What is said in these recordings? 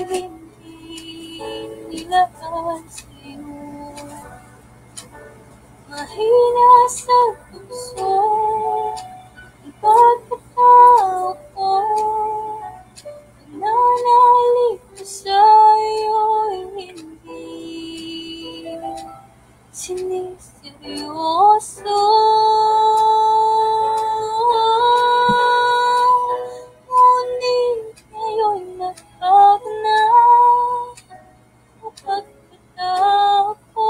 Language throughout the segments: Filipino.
hindi nilaan sa'yo. Mahina sa puso ang pagkatao ko. Nananalig ko sa'yo'y hindi siniseryoso. Ngunit ngayon'y natag na ang pagkatao ko.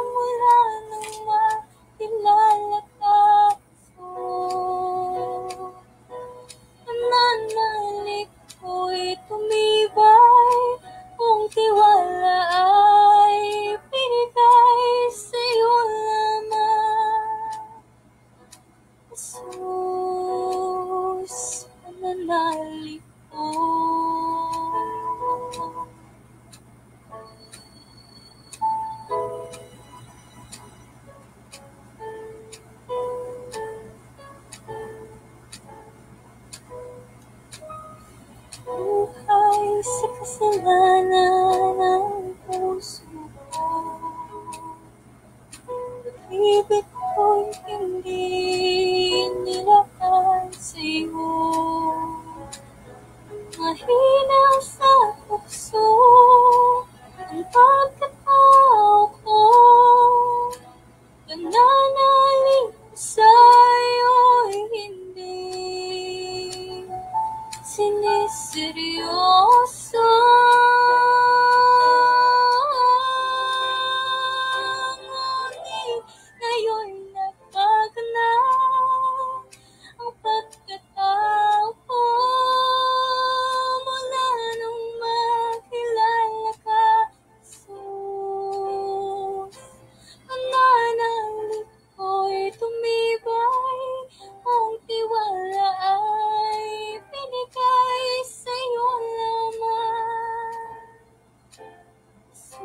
Mula nang makilala ka, nananalig ko'y tumibay, kung tiwala ay binigay sa'yo lamang. Jesus, nananalig ko. Buhay sa kasalanan ng puso ko. Pag-ibig ko'y hindi nilaan sa'yo. Mahina sa puso ang pagkatao ko. Nananalig ko sa'yo'y hindi siniseryoso. Ngunit ngayon'y nagbago na ang pagkatao ko. Mula nung makilala ka, Jesus, nananalig ko'y tumibay, ang tiwala ay binigay sa'yo lamang. Jesus,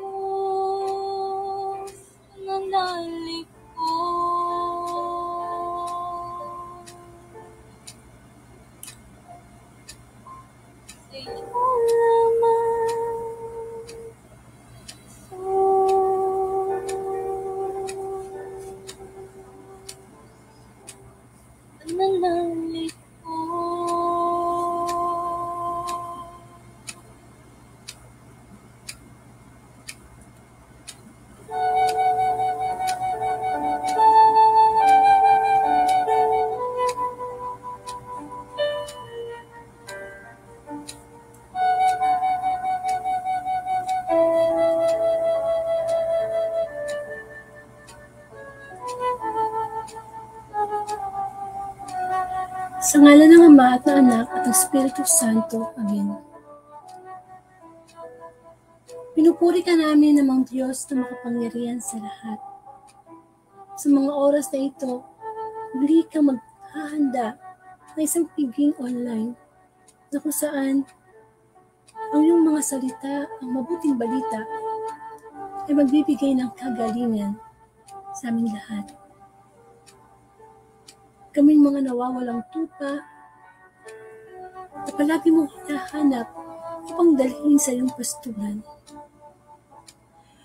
nananalig ko. Sa'yo lamang. Nananalig ko. Sa ngalan ng Ama at ng Anak at ng Espiritu Santo. Amen. Pinupuri ka namin, namang Diyos na makapangyarihan sa lahat. Sa mga oras na ito, muli kang maghahanda ng isang piging online na kung saan ang iyong mga salita, ang mabuting balita, ay magbibigay ng kagalingan sa aming lahat. Kaming mga nawawalang tupa na palagi mong hinahanap upang dalhin sa iyong pastulan.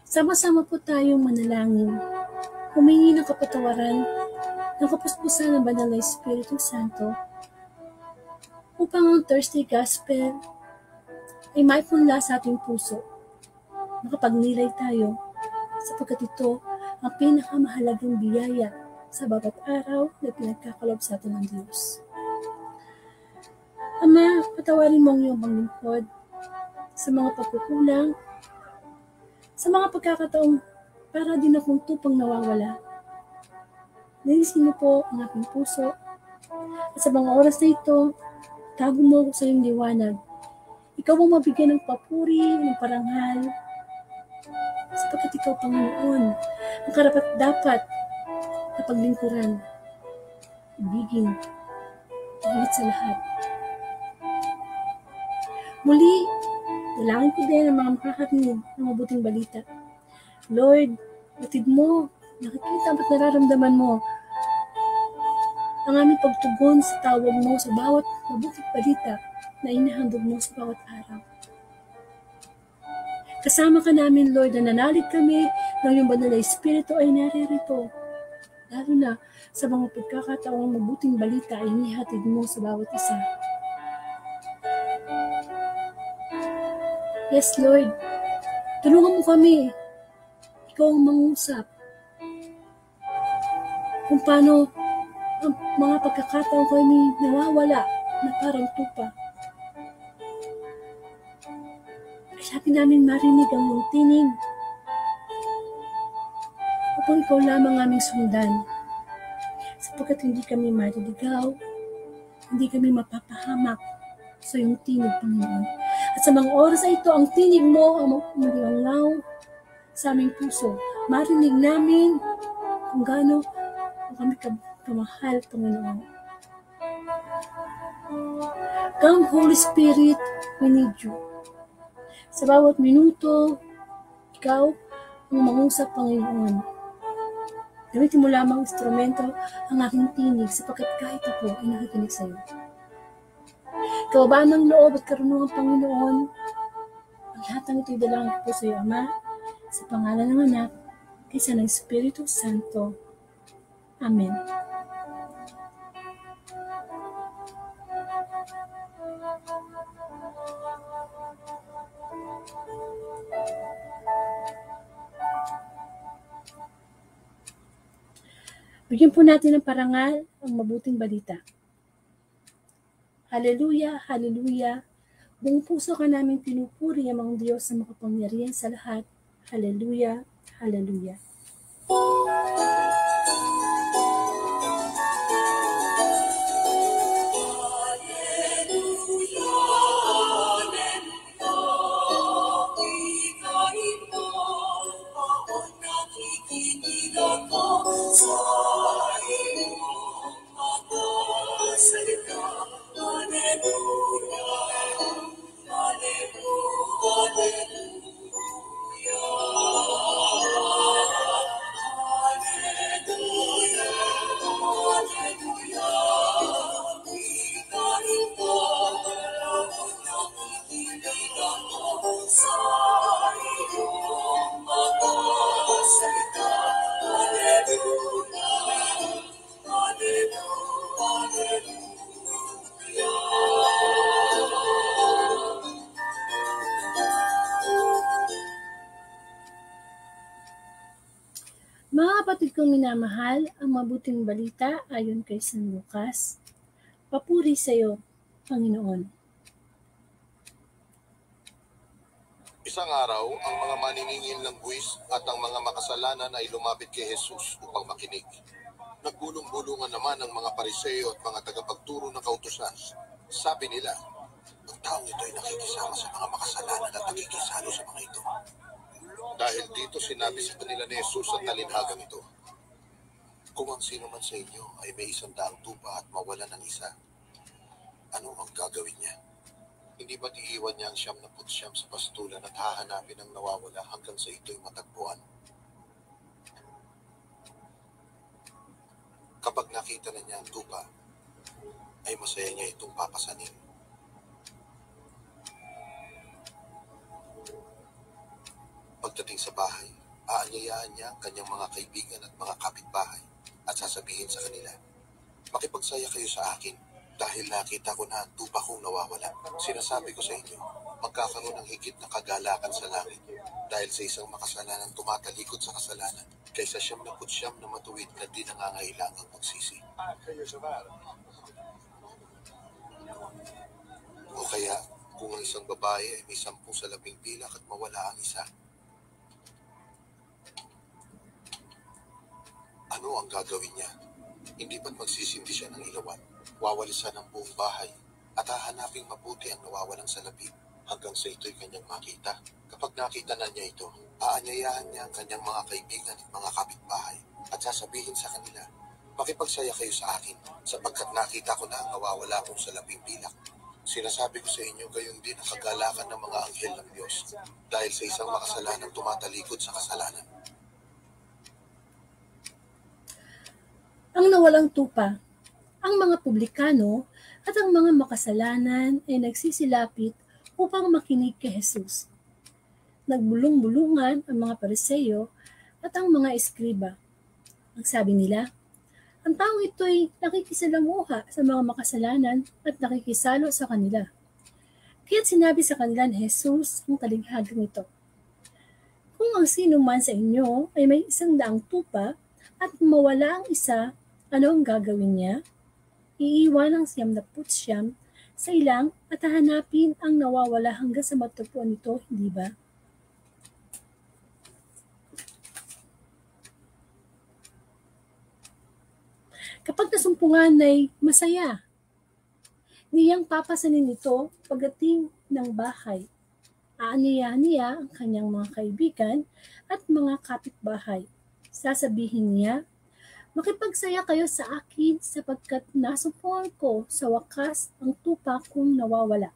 Sama-sama po tayong manalangin, humingi ng kapatawaran ng kapuspusan ng Banal na Espiritu Santo upang ang Thursday Gospel ay maipunla sa ating puso. Makapagnilay tayo sapagkat ito ang pinakamahalagang biyaya sa bawat araw na pinagkakalob sa atin ng Diyos. Ama, patawarin mo ang iyong panglingkod sa mga pagkukulang, sa mga pagkakataong para din akong tupang nawawala. Nalisin mo po ang aking puso at sa mga oras na ito, tago mo ako sa iyong liwanag. Ikaw ang mabigyan ng papuri, ng parangal, sapagkat ikaw, Panginoon, ang karapat-dapat na paglingkuran, ibigin, higit sa lahat. Muli, dalangin ko din ang mga makakarinig ng mabuting balita. Lord, batid mo, nakikita at nararamdaman mo ang aming pagtugon sa tawag mo sa bawat mabuting balita na inahandog mo sa bawat araw. Kasama ka namin, Lord, na nanalig kami ng iyong banal na Espiritu ay naririto. Lalo na sa mga pagkakataong mabuting balita ay inihatid mo sa bawat isa. Yes, Lord, tulungan mo kami. Ikaw ang mangusap. Kung paano ang mga pagkakataong kami nawawala na parang tupa. Sabi namin marinig ang iyong tinig upang ikaw lamang aming sundan. Sapagkat hindi kami maliligaw, hindi kami mapapahamak sa iyong tinig, Panginoon. At sa mga oras na ito, ang tinig mo ang maglangaw sa aming puso. Marinig namin kung gaano kami kamahal, Panginoon. Come, Holy Spirit, we need you. Sa bawat minuto, ikaw ang mangusap, Panginoon. Gamitin mo lamang instrumento ang aking tinig sapagkat kahit ako ay nakikinig sa iyo. Kababaan ng loob at karunungan, Panginoon, ang lahat ng ito'y dalangin ko po sa iyo, Ama, sa pangalan ng Anak, kaysa ng Espiritu Santo. Amen. Bigyan po natin ng parangal ang mabuting balita. Hallelujah, hallelujah. Buong puso ka namin pinupuri ang mga Diyos na makapangyarihan sa lahat. Hallelujah, hallelujah. Mga kapatid kong minamahal, ang mabuting balita ayon kay San Lucas. Papuri sa iyo, Panginoon. Isang araw, ang mga maniningil ng buwis at ang mga makasalanan ay lumapit kay Jesus upang makinig. Nagbulong-bulungan naman ang mga pariseo at mga tagapagturo ng kautusan. Sabi nila, ang taong ito ay nakikisama sa mga makasalanan at nakikisalo sa mga ito. Dahil dito sinabi sa kanila ni Jesus ang talinhagang ito, kung ang sino man sa inyo ay may 100 tupa at mawala ng isa, ano ang gagawin niya? Hindi ba't iiwan niya ang 99 sa pastulan at hahanapin ang nawawala hanggang sa ito'y matagpuan? Kapag nakita na niya ang tupa, ay masaya niya itong papasanin. Pagdating sa bahay, aanyayaan niya ang kanyang mga kaibigan at mga kapitbahay at sasabihin sa kanila, makipagsaya kayo sa akin dahil nakita ko na ang tupa kong nawawala. Sinasabi ko sa inyo, magkakaroon ng higit na kagalakan sa langit dahil sa isang makasalanang tumatalikod sa kasalanan kaysa 99 na matuwid na di nangangailangang magsisi. O kaya, kung ang isang babae ay may 10 sa labing pilak at mawala ang isa, ano ang gagawin niya? Hindi ba't magsisindi siya ng ilawan, wawalisan ang buong bahay, at hahanaping mabuti ang nawawalang salapi hanggang sa ito'y kanyang makita? Kapag nakita na niya ito, aanyayahan niya ang kanyang mga kaibigan at mga kapitbahay at sasabihin sa kanila, makipagsaya kayo sa akin sapagkat nakita ko na ang nawawala kong salaping pilak. Sinasabi ko sa inyo, gayon din ang kagalakan ng mga anghel ng Diyos dahil sa isang makasalanang tumatalikod sa kasalanan. Ang nawalang tupa, ang mga publikano at ang mga makasalanan ay nagsisilapit upang makinig kay Jesus. nagbulong-bulungan ang mga Pariseo at ang mga eskriba. Ang sabi nila, ang taong ito ay nakikisalamuha sa mga makasalanan at nakikisalo sa kanila. Kaya't sinabi sa kanila ni Jesus ang talinghagang ito, kung ang sino man sa inyo ay may 100 tupa at mawala ang isa, ano ang gagawin niya? Iiwan ang 99 sa ilang at hahanapin ang nawawala hanggang sa matagpuan nito, hindi ba? Kapag nasumpungan ay masaya, niyang papasanin ito pagdating ng bahay. Aaniyahan niya ang kanyang mga kaibigan at mga kapitbahay. Sasabihin niya, makipagsaya kayo sa akin sapagkat nasumpungan ko sa wakas ang tupa kong nawawala.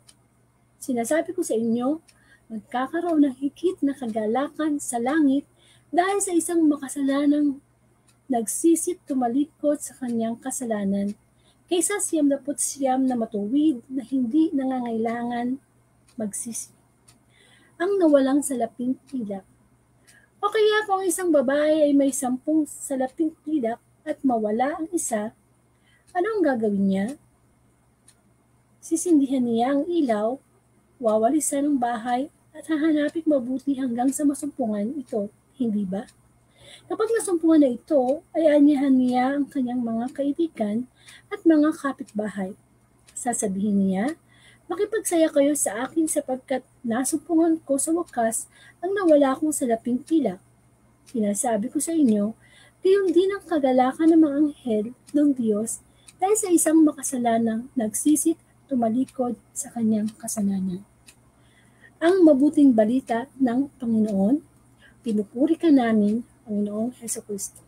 Sinasabi ko sa inyo, magkakaroon ng higit na kagalakan sa langit dahil sa isang makasalanang nagsisit tumalikod sa kanyang kasalanan kaysa 99 na matuwid na hindi nangangailangan magsisi. Ang nawalang salaping pilak. O kaya kung isang babae ay may 10 salaping pilak at mawala ang isa, ano ang gagawin niya? Sisindihan niya ang ilaw, wawalisan ang bahay at hahanapin mabuti hanggang sa masumpungan ito, hindi ba? Kapag nasumpungan na ito, ay anyahan niya ang kanyang mga kaibigan at mga kapitbahay. Sasabihin niya, makipagsaya kayo sa akin sapagkat nasumpungan ko sa wakas ang nawala kong salaping pilak. Sinasabi ko sa inyo, gayon din ang kagalakan ng mga anghel ng Diyos dahil sa isang makasalanang nagsisit tumalikod sa kanyang kasalanan. Ang mabuting balita ng Panginoon, pinupuri ka namin, Panginoong Jesucristo.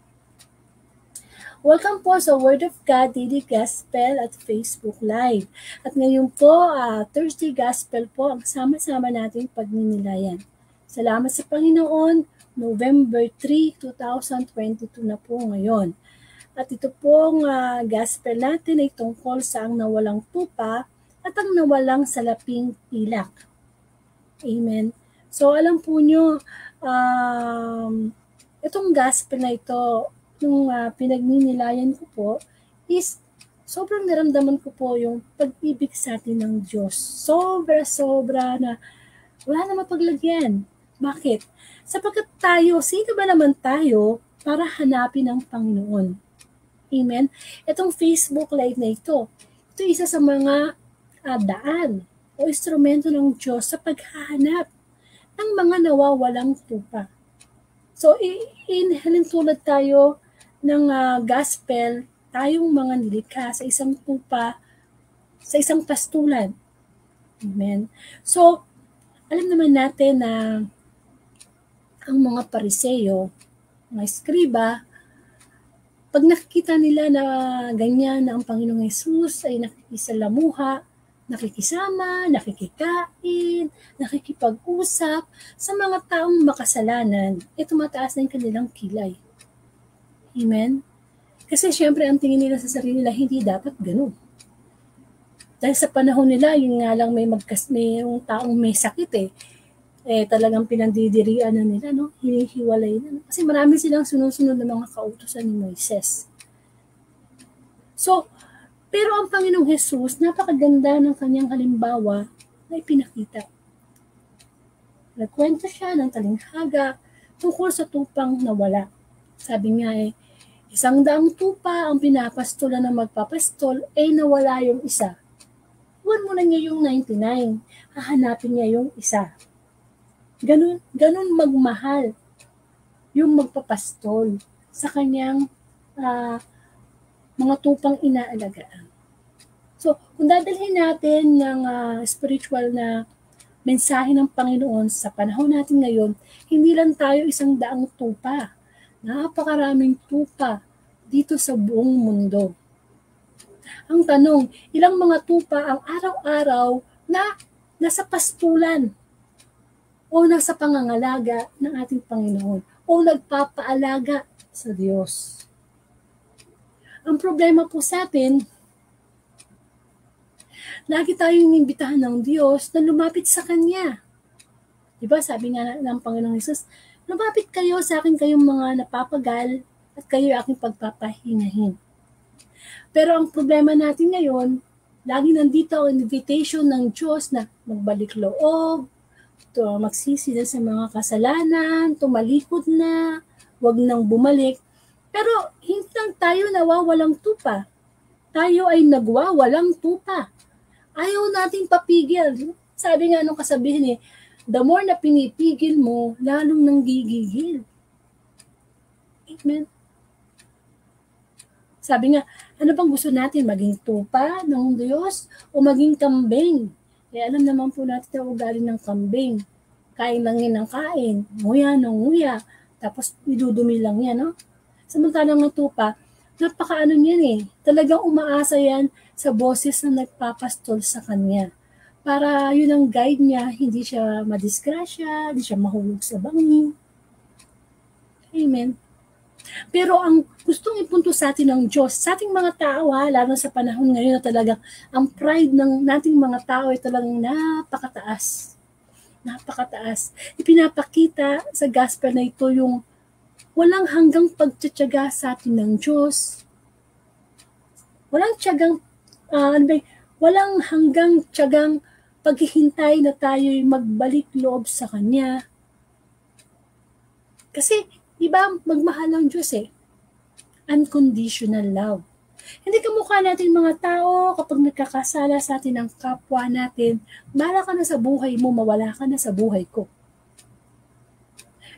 Welcome po sa Word of God Daily Gospel at Facebook Live. At ngayon po, Thursday Gospel po ang sama-sama nating pagninilayan. Salamat sa Panginoon, November 3, 2022 na po ngayon. At ito pong Gospel natin ay tungkol sa ang nawalang tupa at ang nawalang salaping pilak. Amen. So alam po nyo, itong Gospel na ito, yung pinagninilayan ko po is sobrang naramdaman ko po yung pag-ibig sa atin ng Diyos. Sobra-sobra na wala na mapaglagyan. Bakit? Sapagkat tayo, sino ba naman tayo para hanapin ang Panginoon? Amen? Itong Facebook Live na ito isa sa mga daan o instrumento ng Diyos sa paghahanap ng mga nawawalang tupa. So, halintulad tayo ng gospel, tayong mga nilikha sa isang tupa, sa isang pastulan. Amen. So, alam naman natin na ang mga Pariseo, mga eskriba, pag nakikita nila na ganyan na ang Panginoong Hesus ay nakikisalamuha, nakikisama, nakikikain, nakikipag-usap sa mga taong makasalanan, tumataas na yung kanilang kilay. Amen? Kasi syempre ang tingin nila sa sarili nila, hindi dapat ganun. Dahil sa panahon nila, yun nga lang may yung taong may sakit talagang pinandidirian na nila, no? Hinihiwalay na. Kasi marami silang sunod-sunod na mga kautusan ni Moises. So, pero ang Panginoong Hesus, napakaganda ng kanyang halimbawa na ipinakita. Nagkwento siya ng talinghaga tungkol sa tupang nawala. Sabi nga 100 tupa ang pinapastolan ng magpapastol, nawala yung isa. Iwan mo na niya yung 99, hahanapin niya yung isa. Ganun magmahal yung magpapastol sa kanyang mga tupang inaalagaan. So, kung dadalhin natin ng spiritual na mensahe ng Panginoon sa panahon natin ngayon, hindi lang tayo 100 tupa. Napakaraming tupa dito sa buong mundo. Ang tanong, ilang mga tupa ang araw-araw na nasa pastulan o nasa pangangalaga ng ating Panginoon o nagpapaalaga sa Diyos? Ang problema po sa atin, lagi tayong inimbitahan ng Diyos na lumapit sa Kanya. Di ba sabi nga ng Panginoong Hesus, lumapit kayo sa akin kayong mga napapagal at kayo aking pagpapahingahin. Pero ang problema natin ngayon, lagi nandito ang invitation ng Diyos na magbalik loob, magsisi na sa mga kasalanan, tumalikod na, wag nang bumalik. Pero hindi lang tayo nawawalang tupa. Tayo ay nagwawalang tupa. Ayaw nating papigil. Sabi nga nung kasabihin the more na pinipigil mo, lalong nanggigigil. Amen. Sabi nga, ano bang gusto natin? Maging tupa ng Diyos o maging kambing? Alam naman po natin ang ugali ng kambing. Kain lang yan ng kain. Nguya ng nguya. Tapos idudumi lang yan, no? Samantalang ng tupa, napakaano niyan Talagang umaasa yan sa boses na nagpapastol sa kanya. Para yun ang guide niya, hindi siya madisgrasya, hindi siya mahulog sa bangin. Amen. Pero ang gustong ipunto sa atin ng Diyos, sa ating mga tao, lalo sa panahon ngayon na talagang ang pride ng nating mga tao ay talagang napakataas. Napakataas. Ipinapakita sa gospel na ito yung walang hanggang pagtsatsaga sa atin ng Diyos. Walang hanggang tiyagang paghihintay na tayo'y magbalik loob sa Kanya. Kasi, iba magmahal ng Diyos Unconditional love. Hindi kamukha natin mga tao kapag nagkakasala sa atin ng kapwa natin, bahala ka na sa buhay mo, mawala ka na sa buhay ko.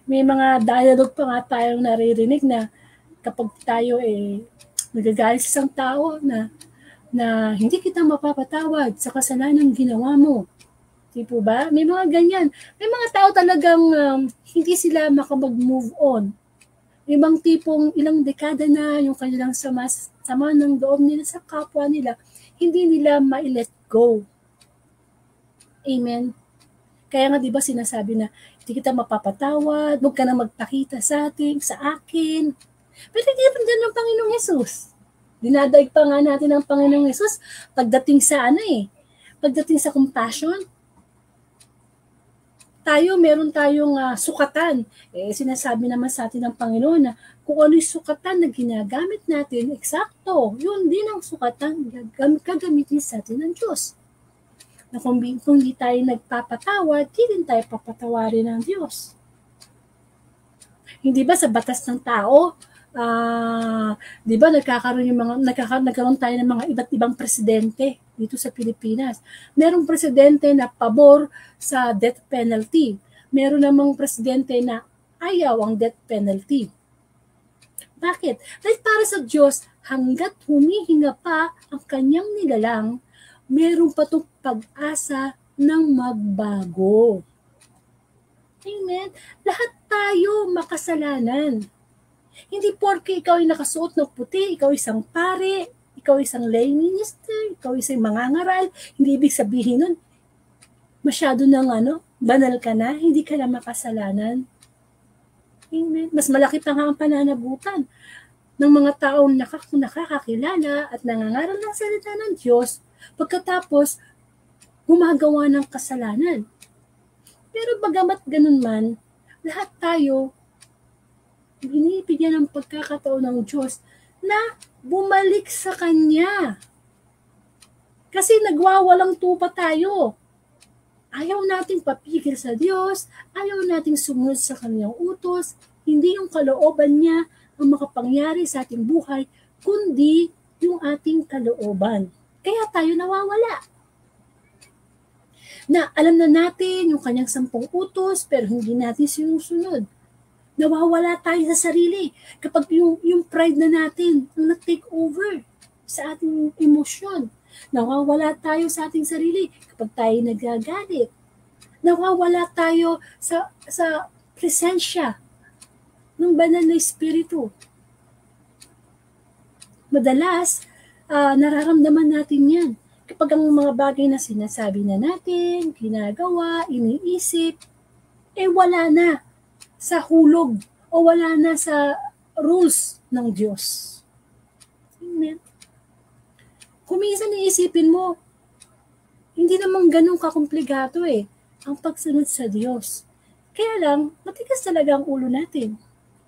May mga dialogue pa nga tayong naririnig na kapag tayo nagagalit sa isang tao na hindi kita mapapatawad sa kasalanan ginawa mo. Di po ba? May mga ganyan. May mga tao talagang hindi sila makapag-move on. Ibang tipong ilang dekada na yung kanilang sama ng loob nila sa kapwa nila, hindi nila ma-let go. Amen. Kaya nga 'di ba sinasabi na hindi kita mapapatawad, huwag ka na magpakita sa akin. Pero hindi naman din ng Panginoong Hesus. Dinadaig pa nga natin ang Panginoong Hesus pagdating sa pagdating sa compassion. Meron tayong sukatan. Sinasabi naman sa atin ng Panginoon na kung ano yung sukatan na ginagamit natin, eksakto, yun din ang sukatan gagamitin sa atin ng Diyos. Na kung di tayo nagpapatawad, di din tayo papatawarin ng Diyos. Hindi ba sa batas ng tao, di ba nagkaroon tayo ng mga iba't ibang presidente dito sa Pilipinas. Merong presidente na pabor sa death penalty. Meron namang presidente na ayaw ang death penalty. Bakit? Dahil para sa Diyos, hanggat humihinga pa ang kanyang nilalang, meron pa itong pag-asa ng magbago. Amen? Lahat tayo makasalanan. Hindi porke ikaw ay nakasuot ng puti, ikaw isang pare, ikaw isang lay minister, ikaw isang mangangaral, hindi ibig sabihin nun, masyado ng banal ka na, hindi ka na makasalanan. Amen. Mas malaki pa nga ang pananagutan ng mga taong nakakakilala at nangangaral ng salita ng Diyos pagkatapos gumagawa ng kasalanan. Pero bagamat ganun man, lahat tayo binibigyan ng pagkakataon ng Diyos na bumalik sa Kanya. Kasi nagwawalang tupa tayo. Ayaw nating papigil sa Diyos, ayaw nating sumunod sa Kanyang utos, hindi yung kalooban niya ang makapangyari sa ating buhay, kundi yung ating kalooban. Kaya tayo nawawala. Na alam na natin yung Kanyang 10 utos, pero hindi natin sinusunod. Nawawala tayo sa sarili kapag yung pride na natin ang nag-take over sa ating emosyon. Nawawala tayo sa ating sarili kapag tayo nagagalit. Nawawala tayo sa presensya ng banal na espiritu. Madalas, nararamdaman natin yan kapag ang mga bagay na sinasabi na natin, ginagawa, iniisip, wala na sa hulog o wala na sa rules ng Diyos. Amen. Kung minsan iisipin mo, hindi naman ganun kakomplikado ang pagsunod sa Diyos. Kaya lang, matigas talaga ang ulo natin.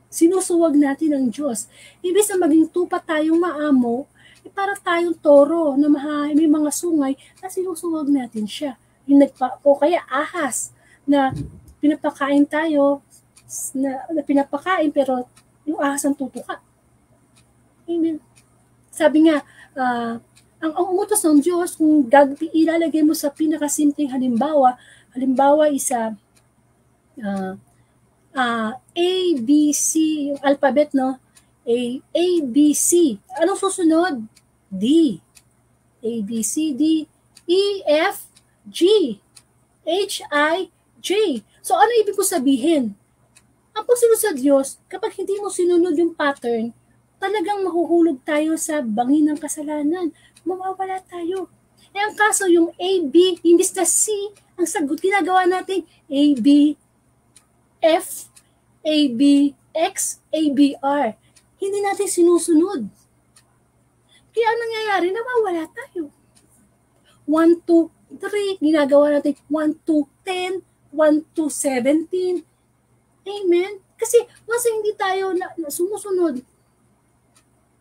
Sinusuwag natin ang Diyos. Ibig na maging tupa tayong maamo, para tayong toro na may mga sungay na sinusuwag natin siya. O kaya ahas na pinapakain tayo, na pinapakain pero yung ahas ang tutuka. Amen. Sabi nga, ang utos ng Diyos, kung ilalagay mo sa pinakasimpleng halimbawa isa A, B, C, yung alphabet, no? A, B, C. Anong susunod? D. A, B, C, D, E, F, G, H, I, J. So, ano ibig ko sabihin? Ang pagsunod sa Diyos, kapag hindi mo sinunod yung pattern, talagang mahuhulog tayo sa bangin ng kasalanan. Mawawala tayo. Ang kaso, yung A, B, imbis na C, ang sagot, ginagawa natin A, B, F, A, B, X, A, B, R. Hindi natin sinusunod. Kaya ang nangyayari, nawawala tayo. 1, 2, 3, ginagawa natin 1, 2, 10, 1, 2, 17. Amen? Kasi once hindi tayo sumusunod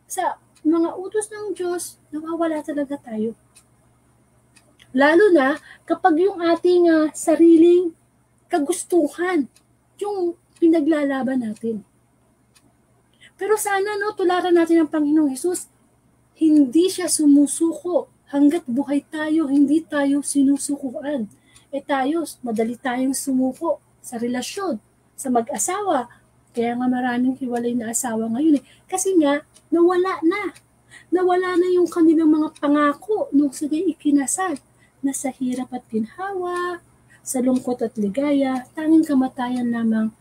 sa mga utos ng Diyos, nawawala talaga tayo. Lalo na kapag yung ating sariling kagustuhan, yung pinaglalaban natin. Pero sana, tularan natin ang Panginoong Hesus, hindi siya sumusuko. Hanggat buhay tayo, hindi tayo sinusukuan. Tayo, madali tayong sumuko sa relasyon, sa mag-asawa. Kaya nga maraming hiwalay na asawa ngayon. Kasi nga, nawala na. Nawala na yung kanilang mga pangako nung sila ikinasal. Na sa hirap at ginhawa, sa lungkot at ligaya, tanging kamatayan lamang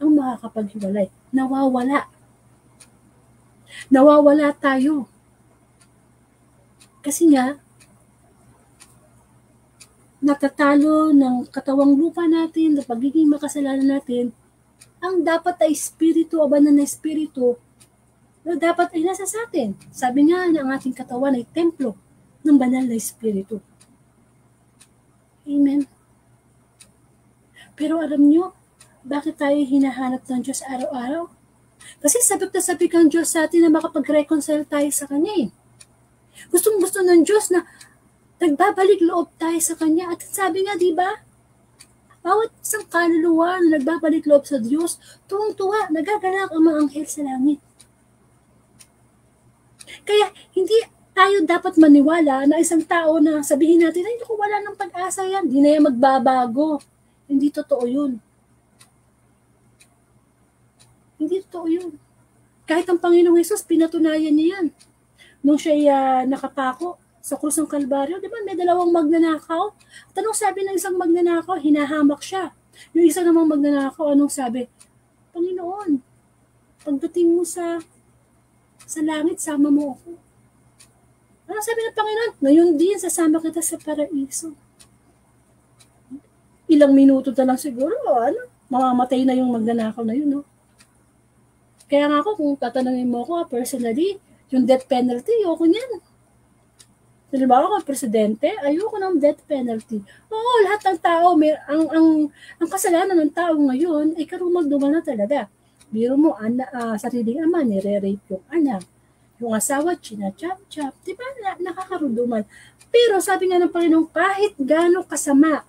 ang makakapaghiwalay. Nawawala. Nawawala tayo. Kasi nga, natatalo ng katawang lupa natin, na pagiging makasalanan natin, ang dapat ay espiritu o banal na espiritu na dapat ay nasa sa atin. Sabi nga na ang ating katawan ay templo ng banal na espiritu. Amen. Pero alam nyo, bakit tayo hinahanap ng Diyos araw-araw? Kasi sabik na sabik ang Diyos sa atin na makapag-reconcile tayo sa Kanya. Gustong-gusto ng Diyos na nagbabalik loob tayo sa Kanya. At sabi nga, di ba? Bawat isang kaluluwa na nagbabalik loob sa Diyos, tuwang-tuwa, nagagalak ang mga anghel sa langit. Kaya hindi tayo dapat maniwala na isang tao na sabihin natin, ay, naku, wala ng pag-asa yan, di na yan magbabago. Hindi totoo yun. Hindi totoo yun. Kahit ang Panginoong Hesus, pinatunayan niya yan. Nung siya nakapako sa krus ng Kalbaryo, di ba, may dalawang magnanakaw. At anong sabi ng isang magnanakaw? Hinahamak siya. Yung isa namang magnanakaw, anong sabi? Panginoon, pagdating mo sa langit, sama mo ako. Anong sabi ng Panginoon? Ngayon din, sasama kita sa paraiso. Ilang minuto na lang siguro, mamamatay na yung magnanakaw na yun, no? Kaya nga ako, kung tatanungin mo ako, personally, yung death penalty, ayoko niyan. Halimbawa ako, presidente, ayoko ng death penalty. Oo, lahat ng tao, ang kasalanan ng tao ngayon ay karumag-dumal na talaga. Biro mo, sariling ama, nire-rape yung anak. Yung asawa, china-chap-chap. Diba, nakakarudumal. Pero sabi nga ng Panginoon, kahit gano'ng kasama,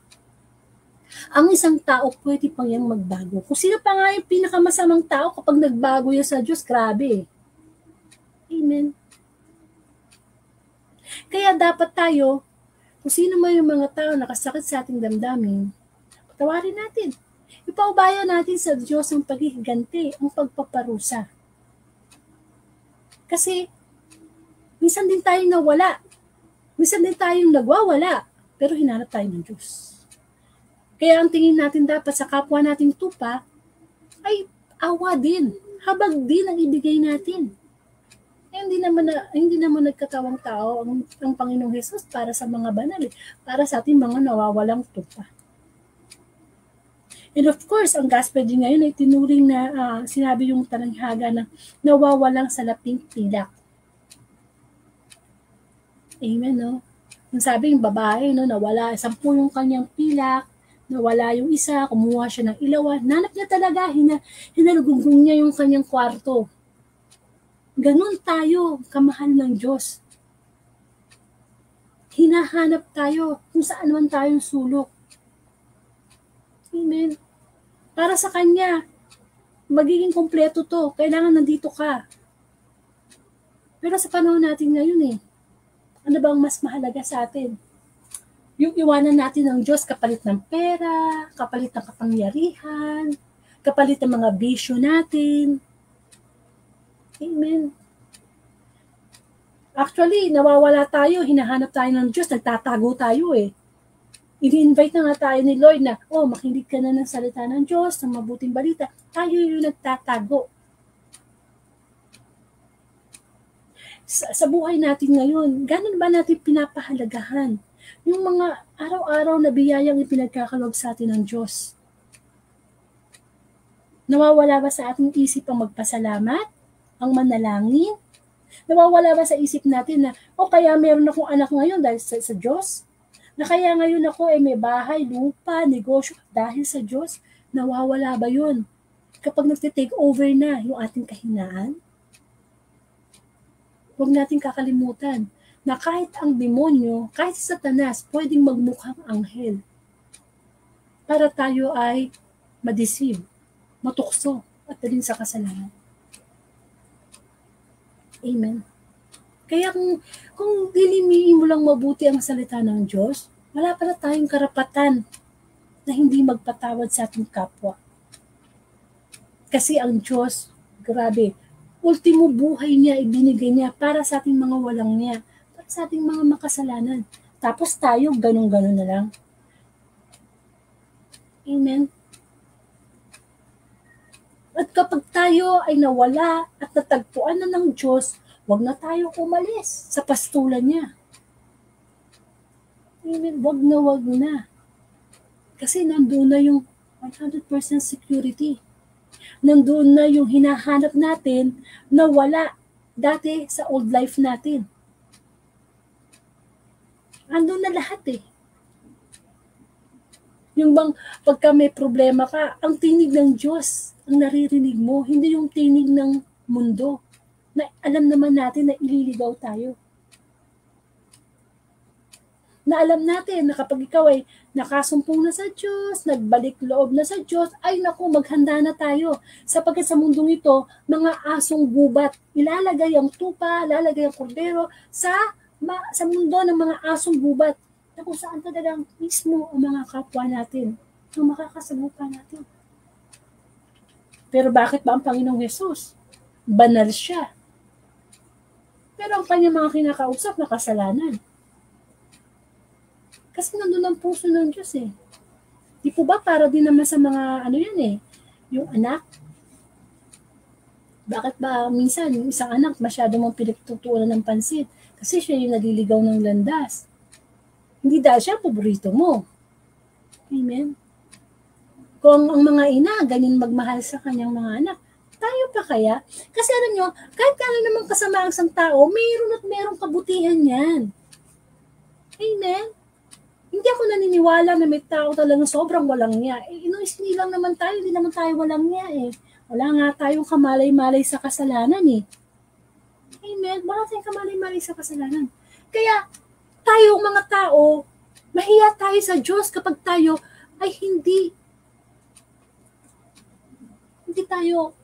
ang isang tao pwede pang yang magbago. Kung sino pa nga yung pinakamasamang tao kapag nagbago yan sa Diyos, grabe. Amen. Kaya dapat tayo, kung sino man yung mga tao nakasakit sa ating damdamin, patawarin natin. Ipaubaya natin sa Diyos ang paghihiganti, ang pagpaparusa. Kasi, minsan din tayong nawala. Minsan din tayong nagwawala, pero hinanap tayo ng Diyos. Kaya ang tingin natin dapat sa kapwa nating tupa, ay awa din, habag din ang ibigay natin. Hindi naman nagkatawang tao ang Panginoong Hesus para sa mga banal, para sa ating mga nawawalang tupa. And of course, ang gospel din ngayon ay tinuring na sinabi yung talanghaga na nawawalang salaping pilak. Amen, no? Yung sabi yung babae, no, nawala, 10 yung kanyang pilak, Nawala yung isa, kumuha siya ng ilawan. Nanap niya talaga, hinalugunggong niya yung kanyang kwarto. Ganon tayo, kamahal ng Diyos. Hinahanap tayo kung saan man tayong sulok. Amen. Para sa Kanya, magiging kompleto to. Kailangan nandito ka. Pero sa panahon natin ngayon ano bang mas mahalaga sa atin? Yung iwanan natin ng Diyos kapalit ng pera, kapalit ng kapangyarihan, kapalit ng mga bisyo natin. Amen. Actually, nawawala tayo, hinahanap tayo ng Diyos, nagtatago tayo Ini-invite na nga tayo ni Lord na, makinig ka na ng salita ng Diyos, ng mabuting balita. Tayo yung nagtatago. Sa buhay natin ngayon, ganun ba natin pinapahalagahan yung mga araw-araw na biyayang ipinagkakaloob sa atin ng Diyos? Nawawala ba sa ating isip ang magpasalamat, ang manalangin? Nawawala ba sa isip natin na, kaya meron akong anak ngayon dahil sa Diyos? Na kaya ngayon ako may bahay, lupa, negosyo dahil sa Diyos? Nawawala ba yun? Kapag nagtitake over na yung ating kahinaan? Huwag natin kakalimutan na kahit ang demonyo, kahit si Satanas, pwedeng magmukhang anghel para tayo ay madeceive, matukso, at dalhin sa kasalanan. Amen. Kaya kung dilimiin mo lang mabuti ang salita ng Diyos, wala pala tayong karapatan na hindi magpatawad sa ating kapwa. Kasi ang Diyos, grabe, ultimo buhay niya, ibinigay niya para sa ating mga walang niya, para sa ating mga makasalanan. Tapos tayo, ganun-ganun na lang. Amen. At kapag tayo ay nawala at natagpuan na ng Diyos, huwag na tayo umalis sa pastulan niya. Amen. Huwag na. Kasi nandun na yung 100% security. Nandun na yung hinahanap natin na wala dati sa old life natin. Andun na lahat Yung bang pagka may problema ka, ang tinig ng Diyos ang naririnig mo, hindi yung tinig ng mundo na alam naman natin na ililigaw tayo. Na alam natin na kapag ikaw ay nakasumpong na sa Diyos, nagbalik loob na sa Diyos, ay naku, maghanda na tayo. Sapagkat sa mundong ito, mga asong gubat, ilalagay ang tupa, ilalagay ang kordero sa mundo ng mga asong gubat, na kung saan talagang mismo ang mga kapwa natin, ang makakasagupa natin. Pero bakit ba ang Panginoong Hesus? Banal siya. Pero ang kanyang mga kinakausap na kasalanan. Kasi nandun ang puso ng Diyos Di po ba para din naman sa mga yung anak? Bakit ba minsan yung isang anak masyado mong pinagtutuunan ng pansin? Kasi siya yung naliligaw ng landas. Hindi dahil siya paborito mo. Amen? Kung ang mga ina, ganyan magmahal sa kanyang mga anak, tayo pa kaya? Kasi alam nyo, kahit ano naman kasama ang isang tao, mayroon at mayroong kabutihan yan. Amen? Hindi ako naniniwala na may tao talagang sobrang walang niya. Inuisni lang naman tayo, hindi naman tayo walang niya Wala nga tayong kamalay-malay sa kasalanan Amen? Wala tayong kamalay-malay sa kasalanan. Kaya, tayong mga tao, mahiya tayo sa Diyos kapag tayo ay hindi tayo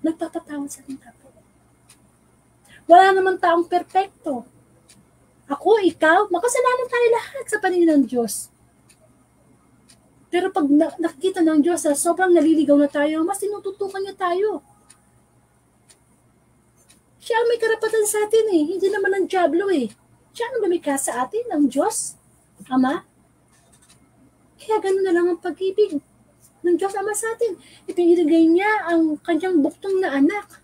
nagpapatawad sa ating kapwa. Wala naman taong perpekto. Ako, ikaw, makasalanan tayo lahat sa paningin ng Diyos. Pero pag nakikita ng Diyos na sobrang naliligaw na tayo, mas tinututukan niya tayo. Siya ang may karapatan sa atin hindi naman ang diablo Siya ang lumikha sa atin, ang Diyos, Ama. Kaya ganun na lang ang pag-ibig ng Diyos Ama sa atin. Ipinilagay niya ang kanyang buktong na anak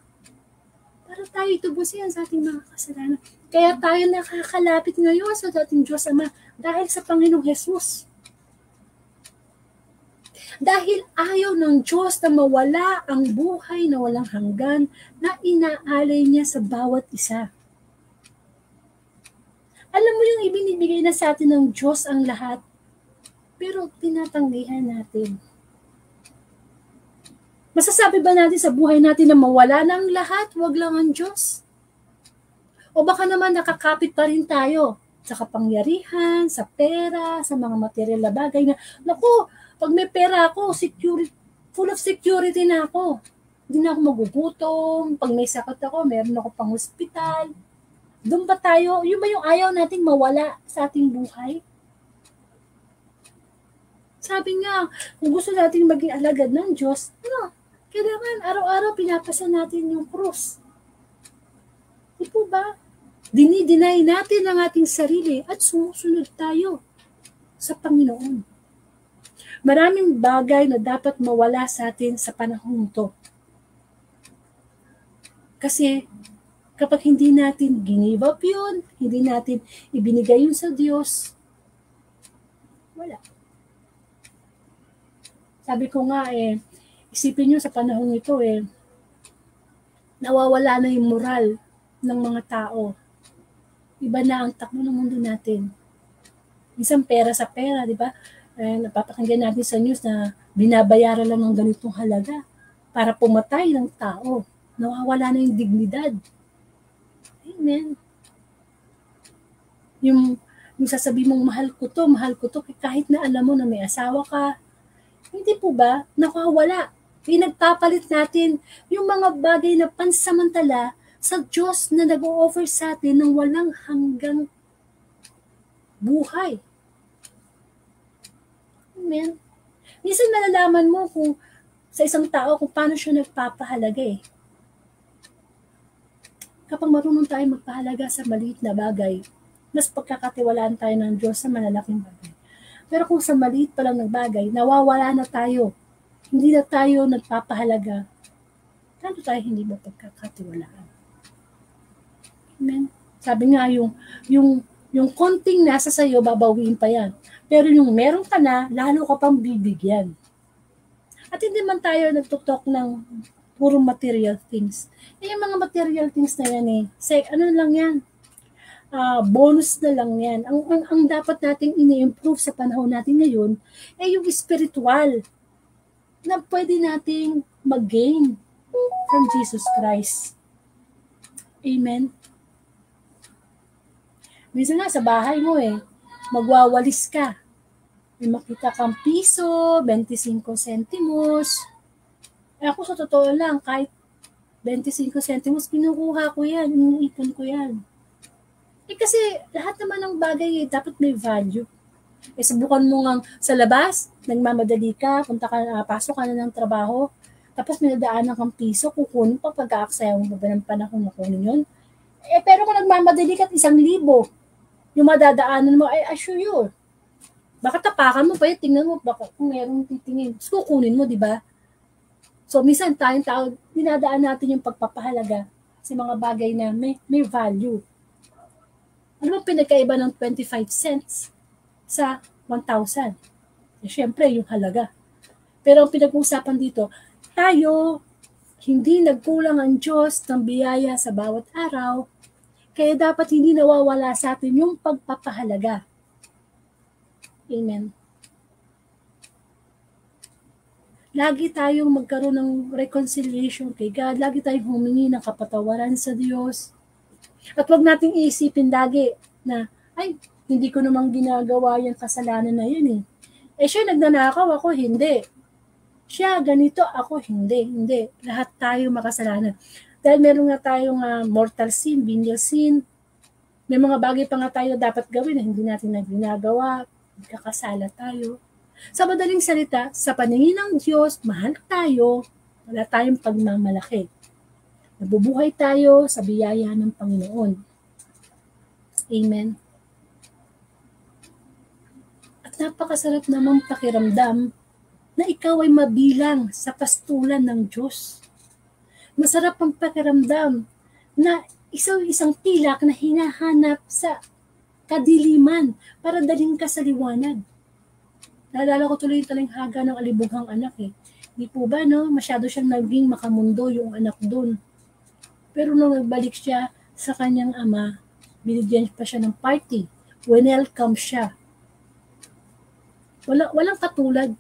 para tayo itubusin sa ating mga kasalanan. Kaya tayo nakakalapit ngayon sa ating Diyos Ama dahil sa Panginoong Hesus. Dahil ayaw ng Diyos na mawala ang buhay na walang hanggan na inaalay niya sa bawat isa. Alam mo yung ibinibigay na sa atin ng Diyos ang lahat. pero tinatanggihan natin. Masasabi ba natin sa buhay natin na mawala ng lahat, wag lang ang Diyos? O baka naman nakakapit pa rin tayo sa kapangyarihan, sa pera, sa mga material na bagay na, naku, pag may pera ako, full of security na ako. Hindi na ako magugutom. Pag may sakit ako, meron ako pang hospital. Doon ba tayo? Yun ba yung ayaw nating mawala sa ating buhay? Sabi nga, kung gusto nating maging alagad ng Diyos, kailangan araw-araw pinapasa natin yung krus. Di po ba? Dinideny natin ang ating sarili at sumusunod tayo sa Panginoon. Maraming bagay na dapat mawala sa atin sa panahon to. Kasi kapag hindi natin give up yun, hindi natin ibinigay yun sa Diyos, wala. Sabi ko nga isipin nyo sa panahon ito nawawala na yung moral ng mga tao. Iba na ang takbo ng mundo natin. Minsan pera sa pera, di ba? Napapakinggan natin sa news na binabayaran lang ng ganitong halaga para pumatay ng tao. Nawawala na yung dignidad. Amen. Yung sasabi mong mahal ko to, kahit na alam mo na may asawa ka, hindi po ba? Nakawala. Pinagpapalit natin yung mga bagay na pansamantala sa Diyos na nag-o-offer sa atin ng walang hanggang buhay. Amen. Minsan nalalaman mo kung sa isang tao kung paano siya nagpapahalaga Kapag marunong tayo magpahalaga sa maliit na bagay, mas pagkakatiwalaan tayo ng Diyos sa malalaking bagay. Pero kung sa maliit pa lang ng bagay, nawawala na tayo. Hindi na tayo nagpapahalaga. Paano tayo hindi mo pagkakatiwalaan? Amen. Sabi nga yung konting nasa sayo, babawiin pa yan. Pero yung meron ka na, lalo ka pang bibigyan. At hindi man tayo nagtutok ng puro material things. Yung mga material things na yan ano lang yan? Bonus na lang yan. Ang dapat nating ini-improve sa panahon natin ngayon ay yung spiritual na pwede nating mag-gain from Jesus Christ. Amen. Minsan nga sa bahay mo magwawalis ka. May makita kang piso, 25 centimos. Ako sa totoo lang, kahit 25 centimos, kinukuha ko yan, iniipon ko yan. Kasi lahat naman ng bagay dapat may value. Subukan mo nga sa labas, nagmamadali ka, pasok ka na ng trabaho, tapos may nadaanan kang piso, kukunin pa pag-aaksaya mo ba ng panahon na kunin yun? Pero kung nagmamadali ka at 1,000, yung madadaanan mo, I assure you, baka tapakan mo pa tingnan mo, baka kung merong titingin, so kukunin mo, di ba? So, minsan tayong tao, dinadaan natin yung pagpapahalaga sa mga bagay na may value. Ano ba pinagkaiba ng 25 cents sa 1,000? Siyempre, yung halaga. Pero ang pinag-uusapan dito, tayo, hindi nagkulang ang Diyos ng biyaya sa bawat araw, kaya dapat hindi nawawala sa atin yung pagpapahalaga. Amen. Lagi tayong magkaroon ng reconciliation kay God. Lagi tayong humingi ng kapatawaran sa Diyos. At huwag nating iisipin lagi na, hindi ko namang ginagawa yung kasalanan na yun siya nagnanakaw, ako hindi. Siya ganito, ako hindi. Lahat tayo makasalanan. Dahil meron nga tayong mortal sin, venial sin. May mga bagay pa nga tayo dapat gawin na hindi natin na ginagawa. Kakasala tayo. Sa madaling salita, sa paningin ng Diyos, mahal tayo, wala tayong pagmamalaki. Nabubuhay tayo sa biyaya ng Panginoon. Amen. At napakasarap namang pakiramdam na ikaw ay mabilang sa pastulan ng Diyos. Masarap ang pakiramdam na isang pilak na hinahanap sa kadiliman para dalhin ka sa liwanag. Naalala ko tuloy yung talinghaga ng alibughang anak Di po ba, masyado siyang naging makamundo yung anak doon. Pero nung nagbalik siya sa kanyang ama, binigyan pa siya ng party. Welcome siya. Walang katulad.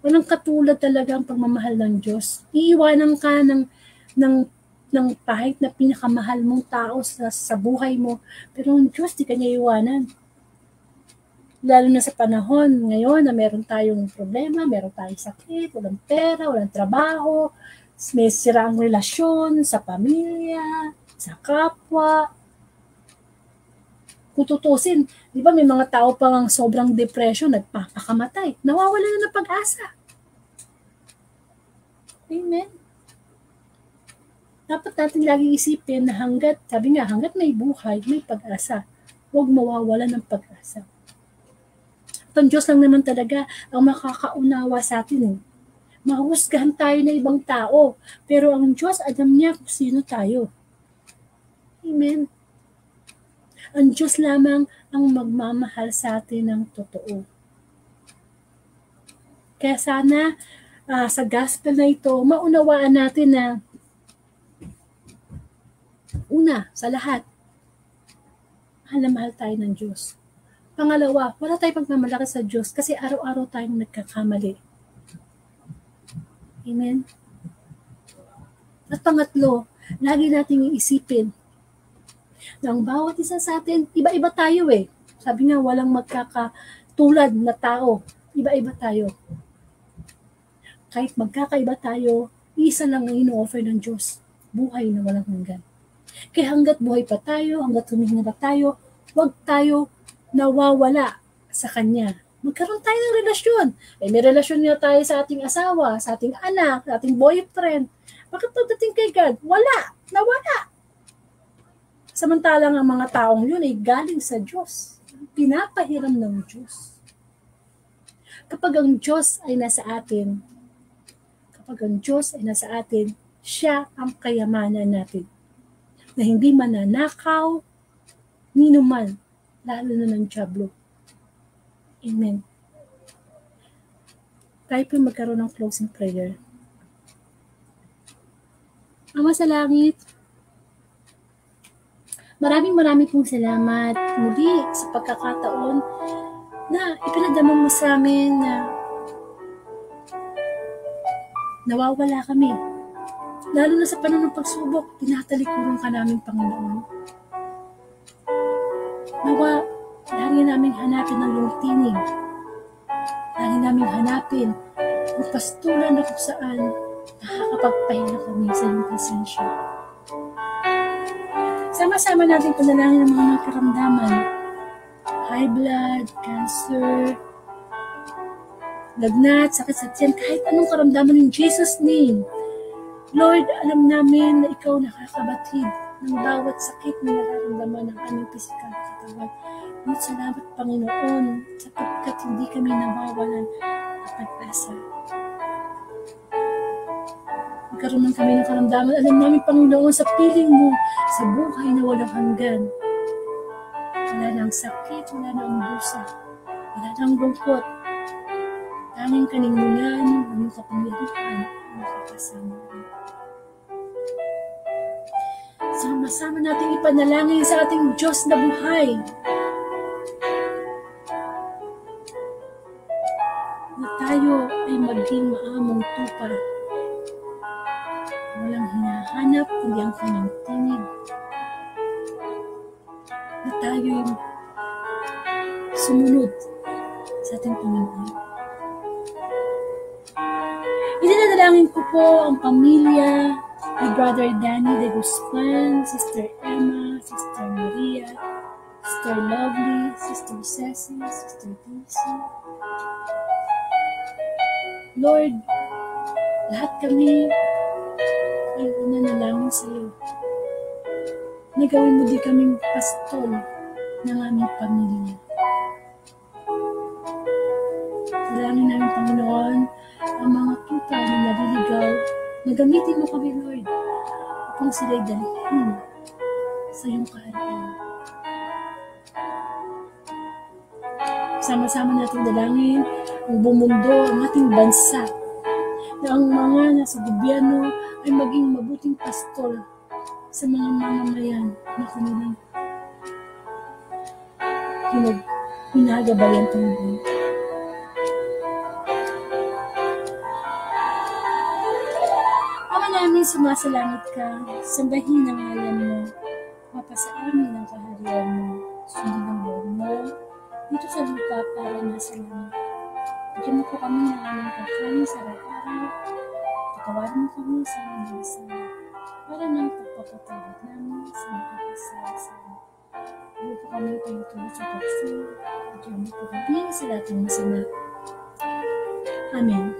Walang katulad talaga ang pagmamahal ng Diyos. Iiwanan ka ng kahit na pinakamahal mong tao sa buhay mo. Pero ang Diyos, di kanya iwanan. Lalo na sa panahon ngayon na meron tayong problema, meron tayong sakit, walang pera, walang trabaho, may sirang relasyon sa pamilya, sa kapwa. Kung tutusin, di ba may mga tao pang sobrang depression, nagpapakamatay, nawawala na ng pag-asa. Amen. Dapat natin lagi isipin na hanggat may buhay, may pag-asa. Huwag mawawala ng pag-asa. At ang Diyos lang naman talaga ang makakaunawa sa atin. Mahusgahan tayo na ibang tao, pero ang Diyos, alam niya kung sino tayo. Amen. Ang Diyos lamang ang magmamahal sa atin ng totoo. Kaya sana sa gospel na ito, maunawaan natin na una, sa lahat, mahal na mahal tayo ng Diyos. Pangalawa, wala tayong pagmamalaki sa Diyos kasi araw-araw tayong nagkakamali. Amen? At pangatlo, lagi nating iisipin na ang bawat isa sa atin, iba-iba tayo eh. Sabi nga, walang magkakatulad na tao. Iba-iba tayo. Kahit magkakaiba tayo, isa lang ang ino-offer ng Diyos. Buhay na walang hanggan. Kaya hanggat buhay pa tayo, hanggat humihinga pa tayo, huwag tayo nawawala sa Kanya. Magkaroon tayo ng relasyon. May relasyon nga tayo sa ating asawa, sa ating anak, sa ating boyfriend. Bakit pagdating kay God? Wala. Nawala. Samantalang ang mga taong yun ay galing sa Diyos. Pinapahiram ng Diyos. Kapag ang Diyos ay nasa atin, siya ang kayamanan natin. Na hindi mananakaw, ninuman, lalo na ng dyablo. Amen. Tayo po magkaroon ng closing prayer. Ama sa langit, maraming pong salamat muli sa pagkakataon na ipinagdamang mo sa amin na nawawala kami. Lalo na sa panahon ng pagsubok, tinatalikuran ka namin, Panginoon. Nawa, lagi namin hanapin ang iyong tinig. Lagi namin hanapin ang pastulan na kung saan nakakapagpahinga kami sa iyong presensya. Sama-sama natin panalangin ang mga karamdaman. High blood, cancer, lagnat, sakit sa tiyan, kahit anong karamdaman in Jesus' name. Lord, alam namin na ikaw nakakabatid ng bawat sakit na nararamdaman ng aming pisikal na katawan. Ngunit salamat, Panginoon, sapagkat hindi kami nawawalan ng pag-asa. Magkaroon kami ng karamdaman. Alam namin, Panginoon, sa piling mo, sa buhay na walang hanggan. Wala nang sakit, wala nang busa, wala nang lungkot. Tanging kaninungan, ang kapangyarihan, ang makakasama. Sama-sama natin ipanalangin sa ating Diyos na buhay. Na tayo ay maging maamong tupa. Walang hinahanap, kundi ang kanyang tinig. Na tayo ay sumunod sa ating Panginoon. Itinadalangin ko po ang pamilya ni Brother Danny de Guzman, Sister Emma, Sister Maria, Sister Lovely, Sister Ceci, Sister Daisy. Lord, lahat kami ay nanalangin sa iyo. Nagawin mo di kaming pastol ng aming pamilya. Dalangin namin, Panginoon, ang mga tupa na naliligaw, na gamitin mo kami, Lord, upang sila'y dalhin sa iyong kaharian. Sama-sama natin dalangin ang buong mundo, ang ating bansa, na ang mga nasa gobyerno ay maging mabuting pastol sa mga mamamayan na kanilang hinagabayan, Panginoon. namin sumasalangit ka, sambahin ang ngalan mo, mapasa amin ang kaharian mo, sundin ang buwan mo, dito sa lupa para nasa langit. Bigyan mo po kami ng aming pagkain sa araw-araw, patawarin mo kami sa aming mga sala, para ng pagpapatawad namin sa mga kasalanan sa amin. Huwag po kami pagtulad sa pagsin, bigyan mo po kami sa lahat ng masama. Amen.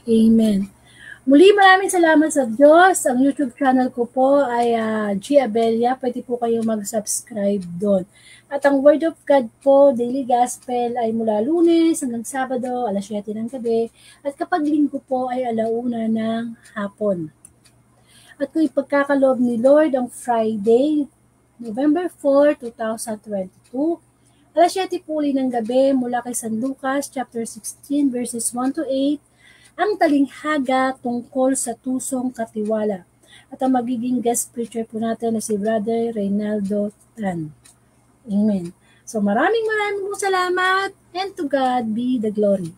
Amen. Muli maraming salamat sa Diyos. Ang YouTube channel ko po ay G. Abelia. Pwede po kayo mag-subscribe doon. At ang Word of God po, Daily Gospel, ay mula Lunes hanggang Sabado, alas 7 ng gabi. At kapag Linggo po ay 1:00 ng hapon. At kung ipagkakaloob ni Lord ang Friday, November 4, 2022, alas 7 po uli ng gabi mula kay San Lucas, chapter 16, verses 1-8, ang talinghaga tungkol sa tusong katiwala. At ang magiging guest preacher po natin na si Brother Reynaldo Tan. Amen. So maraming po salamat, and to God be the glory.